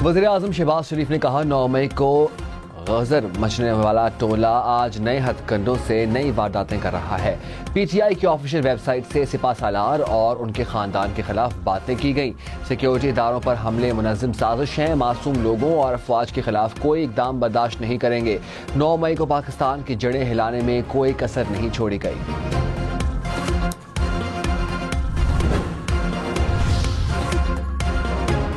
वज़ीर-ए-आज़म शहबाज शरीफ ने कहा 9 मई को गजर मचने वाला टोला आज नए हथकंडों से नई वारदातें कर रहा है। पीटीआई की ऑफिशियल वेबसाइट से सिपा सालार और उनके खानदान के खिलाफ बातें की गई। सिक्योरिटी इदारों पर हमले मुनज़्ज़म साजिश हैं, मासूम लोगों और अफवाज के खिलाफ कोई इकदाम बर्दाश्त नहीं करेंगे। 9 मई को पाकिस्तान की जड़ें हिलाने में कोई कसर नहीं छोड़ी गई।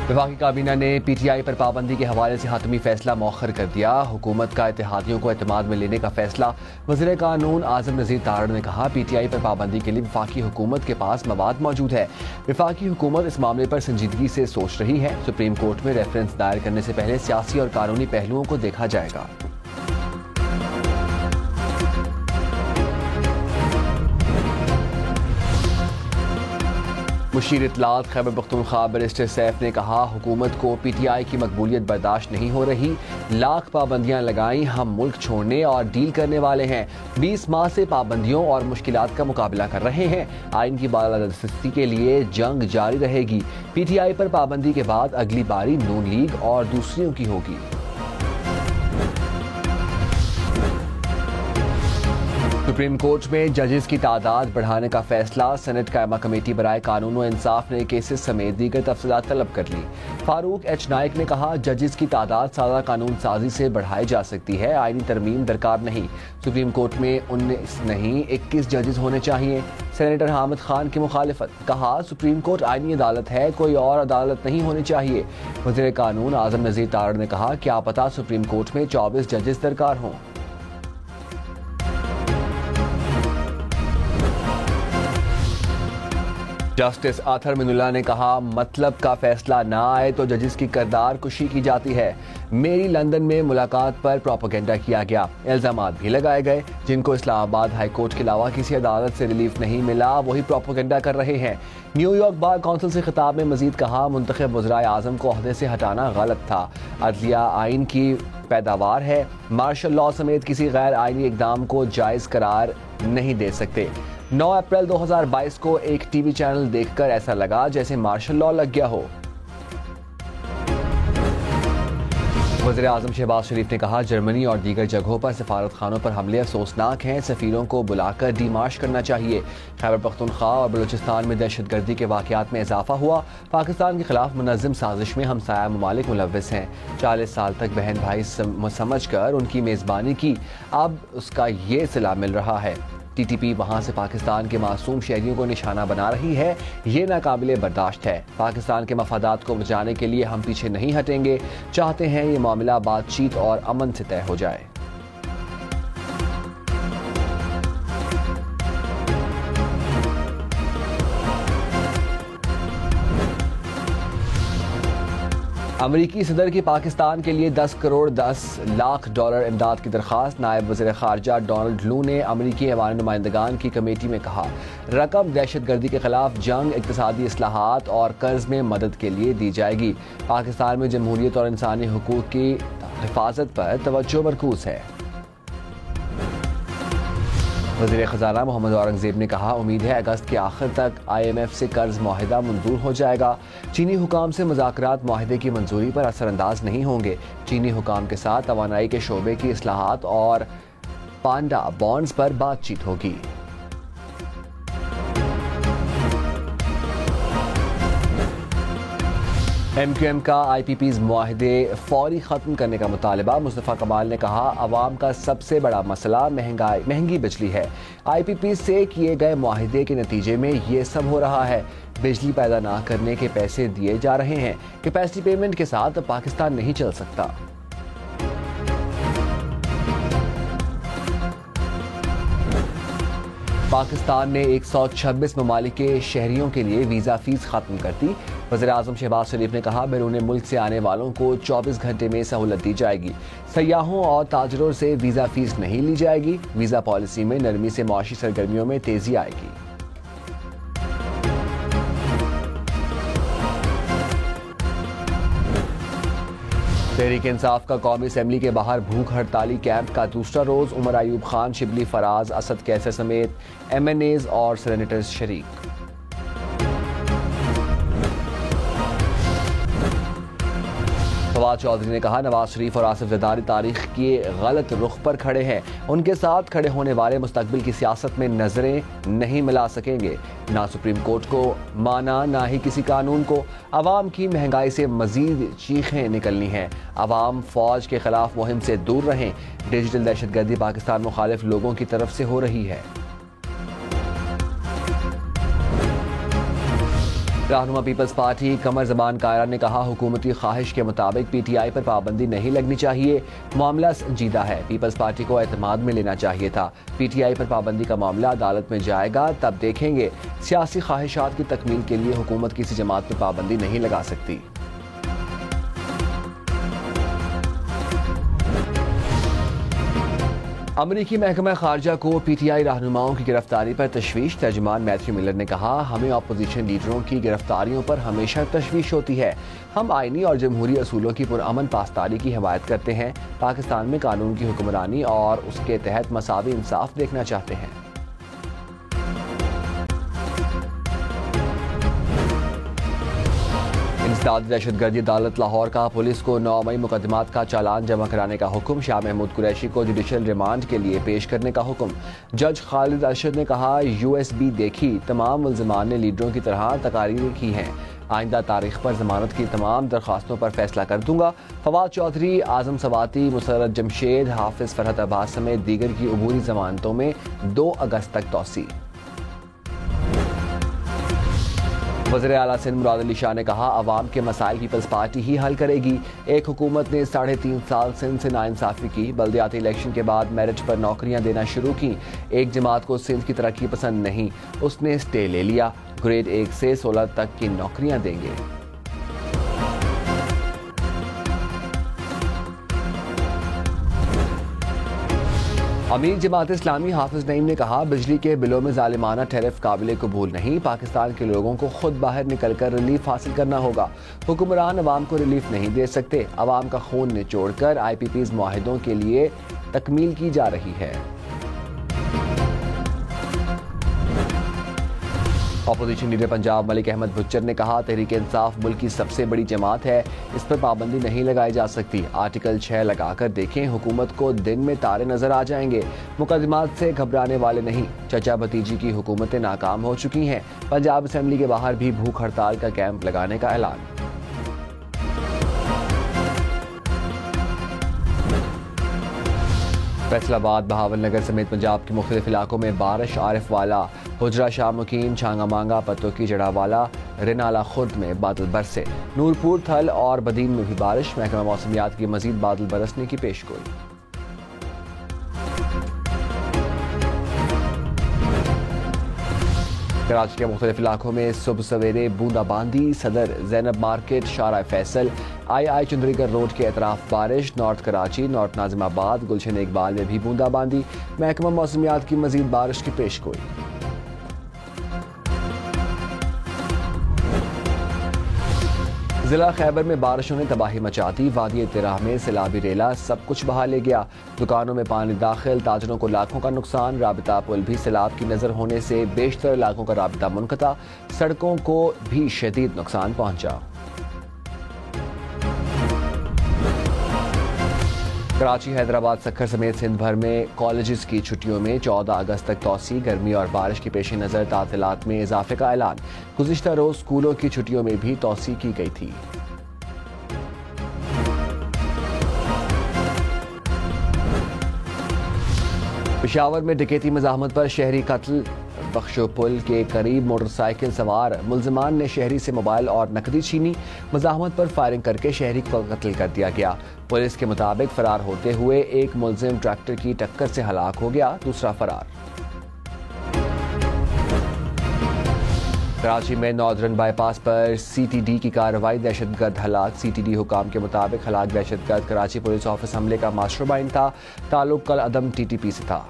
वफाकी काबीना ने पीटीआई पर पाबंदी के हवाले से हतमी फैसला मौखर कर दिया। हुकूमत का इत्तेहादियों को एतमाद में लेने का फैसला। वज़ीर कानून आज़म नज़ीर तारड़ ने कहा पीटीआई पर पाबंदी के लिए वफाकी हुकूमत के पास मवाद मौजूद है। वफाकी हुकूमत इस मामले पर संजीदगी से सोच रही है। सुप्रीम कोर्ट में रेफरेंस दायर करने से पहले सियासी और कानूनी पहलुओं को देखा जाएगा। मुशीर इत्तलात खैबर पख्तूनख्वा बैरिस्टर सैफ ने कहा हुकूमत को पीटीआई की मकबूलियत बर्दाश्त नहीं हो रही। लाख पाबंदियां लगाई, हम मुल्क छोड़ने और डील करने वाले हैं। 20 माह से पाबंदियों और मुश्किलात का मुकाबला कर रहे हैं। आइन की बालादस्ती के लिए जंग जारी रहेगी। पीटीआई पर पाबंदी के बाद अगली बारी नून लीग और दूसरियों की होगी। सुप्रीम कोर्ट में जजेस की तादाद बढ़ाने का फैसला। सेनेट कायमा कमेटी बराए कानून व इंसाफ ने केसेस समेत दीगर तफसीलात तलब कर ली। फारूक एच नाइक ने कहा जजेस की तादाद सादा कानून साजी से बढ़ाई जा सकती है, आईनी तरमीम दरकार नहीं। सुप्रीम कोर्ट में 19 नहीं 21 जजेस होने चाहिए। सेनेटर हामिद खान की मुखालिफत, कहा सुप्रीम कोर्ट आईनी अदालत है, कोई और अदालत नहीं होनी चाहिए। वज़ीर कानून आज़म नज़ीर तारड़ ने कहा क्या पता सुप्रीम कोर्ट में 24 जजेस दरकार हों। जस्टिस आथर मिनुल्लाह ने कहा मतलब का फैसला ना आए तो जजेस की किरदार कुशी की जाती है। मेरी लंदन में मुलाकात पर प्रोपेगेंडा किया गया, इल्जामात भी लगाए गए। जिनको इस्लामाबाद हाई कोर्ट के अलावा किसी अदालत से रिलीफ नहीं मिला वही प्रोपेगेंडा कर रहे हैं। न्यूयॉर्क बार काउंसिल से खिताब में मजीद कहा मुंतखब वज़राए आज़म को ओहदे से हटाना गलत था। अदलिया आइन की पैदावार है, मार्शल लॉ समेत किसी गैर आइनी इकदाम को जायज़ करार नहीं दे सकते। 9 अप्रैल 2022 को एक टीवी चैनल देखकर ऐसा लगा जैसे मार्शल लॉ लग गया हो। वज़ीर-ए-आज़म शहबाज शरीफ ने कहा जर्मनी और दीगर जगहों पर सफारत खानों पर हमले अफसोसनाक हैं, सफीरों को बुलाकर डीमार्श करना चाहिए। खैबर पख्तूनख्वा और बलूचिस्तान में दहशतगर्दी के वाक़यात में इजाफा हुआ। पाकिस्तान के खिलाफ मुनज़्ज़म साजिश में हमसाया ममालिक मुलव्वस हैं। 40 साल तक बहन भाई समझ कर उनकी मेज़बानी की, अब उसका ये सिला मिल रहा है। टीटीपी वहां से पाकिस्तान के मासूम शहरियों को निशाना बना रही है, ये नाकाबिले बर्दाश्त है। पाकिस्तान के मफादात को बचाने के लिए हम पीछे नहीं हटेंगे, चाहते हैं ये मामला बातचीत और अमन से तय हो जाए। अमरीकी सदर की पाकिस्तान के लिए 10 करोड़ 10 लाख डॉलर इमदाद की दरख्वास्त। नायब वज़ीर ख़ारजा डोनाल्ड लू ने अमरीकी ऐवान नुमाइंदगान की कमेटी में कहा रकम दहशतगर्दी के खिलाफ जंग, इक़्तिसादी इस्लाहात और कर्ज में मदद के लिए दी जाएगी। पाकिस्तान में जमहूरियत और इंसानी हुकूक की हिफाजत पर तवज्जो मरकूज़ है। वज़ीर ख़ज़ाना मोहम्मद औरंगज़ेब ने कहा उम्मीद है अगस्त के आखिर तक IMF से कर्ज मुआहिदा मंजूर हो जाएगा। चीनी हुकाम से मुज़ाकरात मुआहिदे की मंजूरी पर असरअंदाज नहीं होंगे। चीनी हुकाम के साथ तवानाई के शोबे की इस्लाहात और पांडा बॉन्ड्स पर बातचीत होगी। MQM का IPPs मुआहिदे फौरी ख़त्म करने का मुतालबा। मुस्तफ़ा कमाल ने कहा अवाम का सबसे बड़ा मसला महंगी बिजली है। IPPs से किए गए मुआहिदे के नतीजे में ये सब हो रहा है। बिजली पैदा ना करने के पैसे दिए जा रहे हैं। कैपेसिटी पेमेंट के साथ पाकिस्तान नहीं चल सकता। पाकिस्तान ने 126 ममालिक के शहरियों के लिए वीज़ा फ़ीस ख़त्म कर दी। वज़ीर-ए-आज़म शहबाज शरीफ ने कहा बैरून मुल्क से आने वालों को 24 घंटे में सहूलत दी जाएगी। सयाहों और ताजरों से वीज़ा फ़ीस नहीं ली जाएगी। वीज़ा पॉलिसी में नरमी से मुआशी सरगर्मियों में तेज़ी आएगी। तहरीक इंसाफ का कौमी असम्बली के बाहर भूख हड़ताली कैंप का दूसरा रोज। उमर अयूब खान, शिबली फराज, असद कैसर समेत MNAs और सेनेटर्स शरीक। फवाद चौधरी ने कहा, नवाज शरीफ और आसिफ जरदारी तारीख के गलत रुख पर खड़े हैं। उनके साथ खड़े होने वाले मुस्तकबिल की सियासत में नजरें नहीं मिला सकेंगे। ना सुप्रीम कोर्ट को माना, ना ही किसी कानून को। अवाम की महंगाई से मजीद चीखें निकलनी हैं। अवाम फौज के खिलाफ मुहिम से दूर रहें। डिजिटल दहशतगर्दी पाकिस्तान मुखालिफ लोगों की तरफ से हो रही है। रहनुमा पीपल्स पार्टी कमर जबान कायरा ने कहा, हुकूमती ख्वाहिश के मुताबिक PTI पर पाबंदी नहीं लगनी चाहिए। मामला संजीदा है। पीपल्स पार्टी को एतमाद में लेना चाहिए था। PTI पर पाबंदी का मामला अदालत में जाएगा, तब देखेंगे। सियासी ख्वाहिशात की तकमील के लिए हुकूमत किसी जमात पर पाबंदी नहीं लगा सकती। अमरीकी महकमा खारजा को PTI रहनुमाओं की गिरफ्तारी पर तशवीश। तर्जुमान मैथ्यू मिलर ने कहा, हमें अपोजिशन लीडरों की गिरफ्तारियों पर हमेशा तशवीश होती है। हम आईनी और जमहूरी असूलों की पुरअमन पासदारी की हिमायत करते हैं। पाकिस्तान में कानून की हुक्मरानी और उसके तहत मसावी इंसाफ देखना चाहते हैं। इंसदादी दहशतगर्दी अदालत लाहौर का पुलिस को 9 मई मुकदमात का चालान जमा कराने का हुक्म। शाह महमूद कुरैशी को जुडिशल रिमांड के लिए पेश करने का हुक्म। जज खालिद अरशद ने कहा, USB देखी, तमाम मुल्ज़िमान ने लीडरों की तरह तकारीरें की हैं। आइंदा तारीख पर जमानत की तमाम दरख्वास्तों पर फैसला कर दूंगा। फवाद चौधरी, आजम सवाती, मुसर्रत जमशेद, हाफिज फरहत अब्बास समेत दीगर की अबूरी जमानतों में 2 अगस्त तक तौसी। वज़ीर आला सिंध मुराद अली शाह ने कहा, अवाम के मसाइल पीपल्स पार्टी ही हल करेगी। एक हुकूमत ने 3.5 साल सिंध से नाइंसाफी की। बल्दियाती इलेक्शन के बाद मेरिट पर नौकरियां देना शुरू की। एक जमात को सिंध की तरक्की पसंद नहीं, उसने स्टे ले लिया। ग्रेड 1 से 16 तक की नौकरियां देंगे। अमीर जमात इस्लामी हाफिज नईम ने कहा, बिजली के बिलों में जालिमाना टैरिफ काबिल कबूल नहीं। पाकिस्तान के लोगों को खुद बाहर निकलकर रिलीफ हासिल करना होगा। हुक्मरान अवाम को रिलीफ नहीं दे सकते। अवाम का खून निचोड़कर IPPs मुआहिदों के लिए तकमील की जा रही है। Opposition leader Punjab Malik Ahmad butcher ने कहा, तहरीक इंसाफ मुल्क की सबसे बड़ी जमात है, इस पर पाबंदी नहीं लगाई जा सकती। आर्टिकल 6 लगाकर देखें, हुकूमत को दिन में तारे नजर आ जाएंगे। मुकदमात से घबराने वाले नहीं। चचा भतीजी की हुकूमतें नाकाम हो चुकी हैं। पंजाब असेंबली के बाहर भी भूख हड़ताल का कैंप लगाने का ऐलान। फैसलाबाद, बहावलनगर समेत पंजाब के मुख्तलिफ इलाकों में बारिश। आरिफ वाला, हुजरा शाह मुकीम, छांगा मांगा, पतोकी, जड़ावाला, रिनाला खुर्द में बादल बरसे। नूरपुर, थल और बदीन में भी बारिश। महकमा मौसमियात की मजीद बादल बरसने की पेशगोई। कराची के मुख्तलिफ इलाकों में सुबह सवेरे बूंदाबांदी। सदर, जैनब मार्केट, शारा फैसल, II चुंदरीगर रोड के अतराफ बारिश। नॉर्थ कराची, नॉर्थ नाजिमाबाद, गुलशन इकबाल में भी बूंदाबांदी। महकमा मौसमियात की मजीद बारिश की पेशगोई। जिला खैबर में बारिशों ने तबाही मचा दी। वादी तिराह में सैलाबी रेला सब कुछ बहा ले गया। दुकानों में पानी दाखिल, ताजरों को लाखों का नुकसान। राबिता पुल भी सैलाब की नजर होने से बेशतर इलाकों का राबिता मुनक़ता। सड़कों को भी शदीद नुकसान पहुंचा। कराची, हैदराबाद, सक्खर समेत सिंध भर में कॉलेजेस की छुट्टियों में 14 अगस्त तक तौसी। गर्मी और बारिश के पेश नज़र तातीलात में इजाफे का ऐलान। गुज़िश्ता रोज स्कूलों की छुट्टियों में भी तौसी की गई थी। पेशावर में डकैती मज़ाहमत पर शहरी कत्ल। बख्शो पुल के करीब मोटरसाइकिल सवार मुल्जिमान ने शहरी से मोबाइल और नकदी छीनी। मज़ाहमत पर फायरिंग करके शहरी को कत्ल कर दिया गया। पुलिस के मुताबिक फरार होते हुए एक मुल्जिम ट्रैक्टर की टक्कर से हलाक हो गया, दूसरा फरार। कराची में नॉर्दर्न बाईपास पर CTD की कार्रवाई। दहशतगर्द हलाक। CTD हुकाम के मुताबिक हलाक दहशतगर्द कराची पुलिस ऑफिस हमले का मास्टरमाइंड था। ताल्लुक कल अदम TTP से था।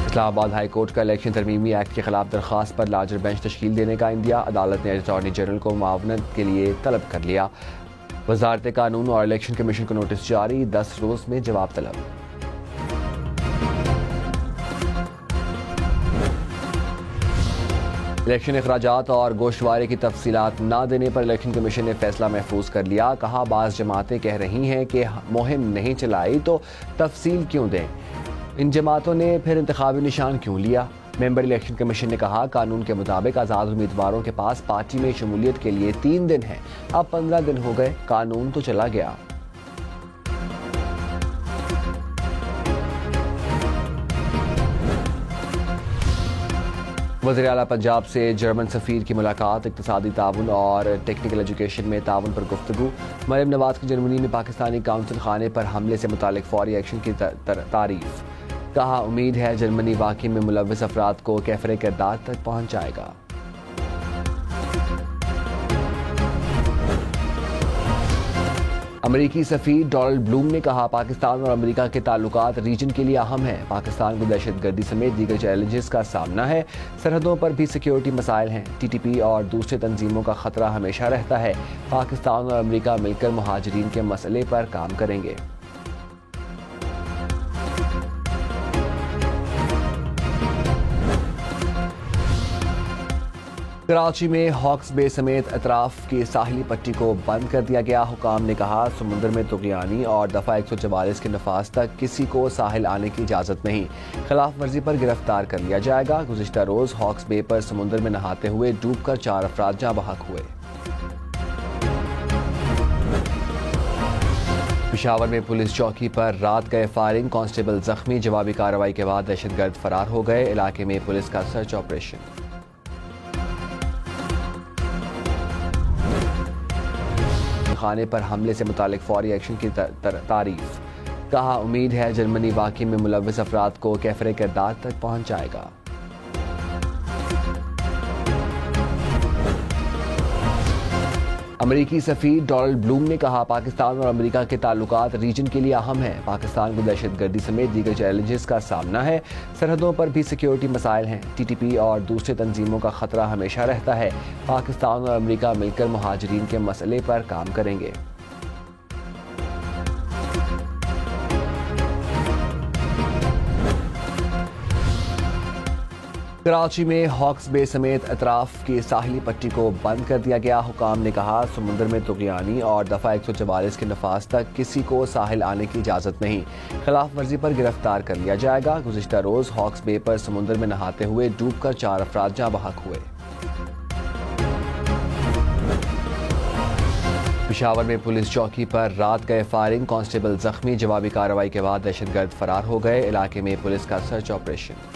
इस्लामाबाद हाई कोर्ट का इलेक्शन तरमीमी एक्ट के खिलाफ दरख्वास्त पर लार्जर बेंच तश्कील देने का इंदिया। अदालत ने अटॉर्नी जनरल को मुआवनत के लिए तलब कर लिया। वजारत कानून और इलेक्शन कमीशन को नोटिस जारी। 10 रोज में जवाब तलब। इलेक्शन अखराजात और गोश्तवारे की तफसीलात न देने पर इलेक्शन कमीशन ने फैसला महफूज कर लिया। कहा, बाज़ जमातें कह रही हैं कि मुहिम नहीं चलाई तो तफसील क्यों दें। इन जमातों ने फिर इंतखाबी निशान क्यों लिया। मेंबर इलेक्शन कमीशन ने कहा, कानून के मुताबिक आज़ाद उम्मीदवारों के पास पार्टी में शमूलियत के लिए 3 दिन हैं। अब 15 दिन हो गए, कानून तो चला गया। वज़ीर आला पंजाब से जर्मन सफ़ीर की मुलाकात, इक़्तिसादी ताउन और टेक्निकल एजुकेशन में ताउन पर गुफ्तगू। मरियम नवाज की जर्मनी में पाकिस्तानी काउंसिल खाने पर हमले से मुतालिक फौरी एक्शन की तारीफ। कहा, उम्मीद है जर्मनी वाक़ई में मुलव्विस अफराद को कैफरे किरदार तक पहुँच जाएगा। अमरीकी सफ़ीर डोनाल्ड ब्लूम ने कहा, पाकिस्तान और अमेरिका के ताल्लुकात रीजन के लिए अहम हैं। पाकिस्तान को दहशतगर्दी समेत दीगर चैलेंजेस का सामना है। सरहदों पर भी सिक्योरिटी मसाइल हैं। TTP और दूसरे तंजीमों का खतरा हमेशा रहता है। पाकिस्तान और अमेरिका मिलकर मुहाजिरीन के मसले पर काम करेंगे। कराची में हॉक्स बे समेत अतराफ की साहिली पट्टी को बंद कर दिया गया। हुकाम ने कहा, समुद्र में तुग़यानी और दफ़ा 144 के नफाज तक किसी को साहिल आने की इजाज़त नहीं। खिलाफ वर्जी पर गिरफ्तार कर लिया जाएगा। गुज़िश्ता रोज़ हॉक्स बे पर समुद्र में नहाते हुए डूबकर 4 अफराद जाँ बहक हुए। पेशावर में पुलिस चौकी पर रात गए फायरिंग, कांस्टेबल जख्मी। जवाबी कार्रवाई के बाद दहशतगर्द फरार हो गए। इलाके में पुलिस का सर्च ऑपरेशन। खाने पर हमले से मुतालिक फौरी एक्शन की तारीफ। कहा, उम्मीद है जर्मनी वाक़ई में मुलव्विस अफराद को कैफरे किरदार तक पहुँच जाएगा। अमरीकी सफ़ीर डोनाल्ड ब्लूम ने कहा, पाकिस्तान और अमेरिका के ताल्लुकात रीजन के लिए अहम हैं। पाकिस्तान को दहशतगर्दी समेत दीगर चैलेंजेस का सामना है। सरहदों पर भी सिक्योरिटी मसाइल हैं। TTP और दूसरे तंजीमों का खतरा हमेशा रहता है। पाकिस्तान और अमेरिका मिलकर मुहाजिरीन के मसले पर काम करेंगे। कराची में हॉक्स बे समेत अतराफ की साहिली पट्टी को बंद कर दिया गया। हुकाम ने कहा, समुद्र में तुग़यानी और दफ़ा 144 के नफाज तक किसी को साहिल आने की इजाज़त नहीं। खिलाफ वर्जी पर गिरफ्तार कर लिया जाएगा। गुज़िश्ता रोज़ हॉक्स बे पर समुद्र में नहाते हुए डूबकर 4 अफराद जाँ बहक हुए। पेशावर में पुलिस चौकी पर रात गए फायरिंग, कांस्टेबल जख्मी। जवाबी कार्रवाई के बाद दहशतगर्द फरार हो गए। इलाके में पुलिस का सर्च ऑपरेशन।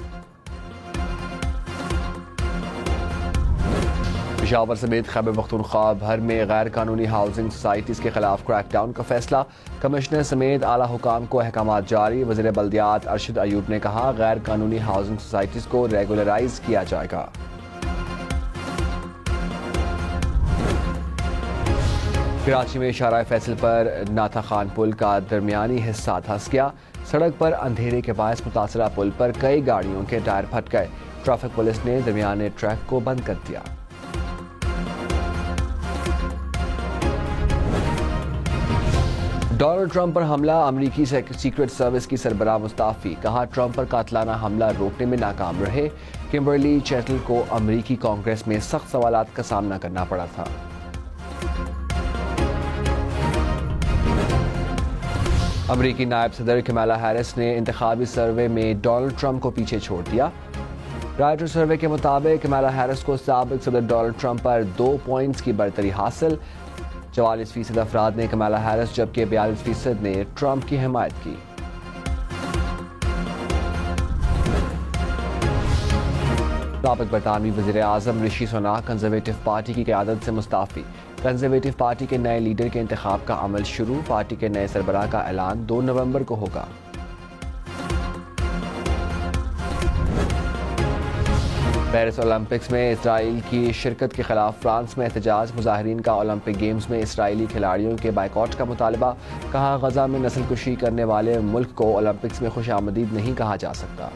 पेशावर समेत खैबर पख्तूनख्वा भर में गैर कानूनी हाउसिंग सोसाइटीज़ के खिलाफ क्रैकडाउन का फैसला। कमिश्नर समेत आला हुकाम को अहकामात जारी। वज़ीर बल्दियात अरशद अयूब ने कहा, गैर कानूनी हाउसिंग सोसाइटीज़ को रेगुलराइज किया जाएगा। कराची में शाहराह फैसल पर नाथा खान पुल का दरमियानी हिस्सा धंस गया। सड़क पर अंधेरे के बायस मुतासरा पुल पर कई गाड़ियों के टायर फट गए। ट्रैफिक पुलिस ने दरमियाने ट्रैक को बंद कर दिया। डोनाल्ड ट्रंप पर हमला, अमरीकी सीक्रेट सर्विस की सरबराह मुस्ताफ़ी। कहा, ट्रंप पर कातलाना हमला रोकने में नाकाम रहे। किम्बरली चैटल को अमरीकी कांग्रेस में सख्त सवालात का सामना करना पड़ा था। अमरीकी नायब सदर कमाला हैरिस ने इंतखाबी सर्वे में डोनाल्ड ट्रंप को पीछे छोड़ दिया। राइटर सर्वे के मुताबिक कमाला हैरिस को साबिक सदर डोनाल्ड ट्रंप पर 2 पॉइंट्स की बढ़तरी हासिल। 44% अफराद ने कमाला हैरिस जबकि 42% ने ट्रंप की हिमायत की। साबिक बरतानवी वज़ीर आज़म ऋषि सुनाक कंजर्वेटिव पार्टी की क़यादत से मुस्ताफ़ी। कंजर्वेटिव पार्टी के नए लीडर के इंतखाब का अमल शुरू। पार्टी के नए सरबराह का ऐलान 2 नवंबर को होगा। पेरिस ओलंपिक्स में इसराइल की शिरकत के खिलाफ फ्रांस में एहतजाज। मुजाहिरीन का ओलंपिक गेम्स में इसराइली खिलाड़ियों के बाइकॉट का मुतालबा। कहा, गजा में नस्लकुशी करने वाले मुल्क को ओलंपिक्स में खुशामदीद नहीं कहा जा सकता।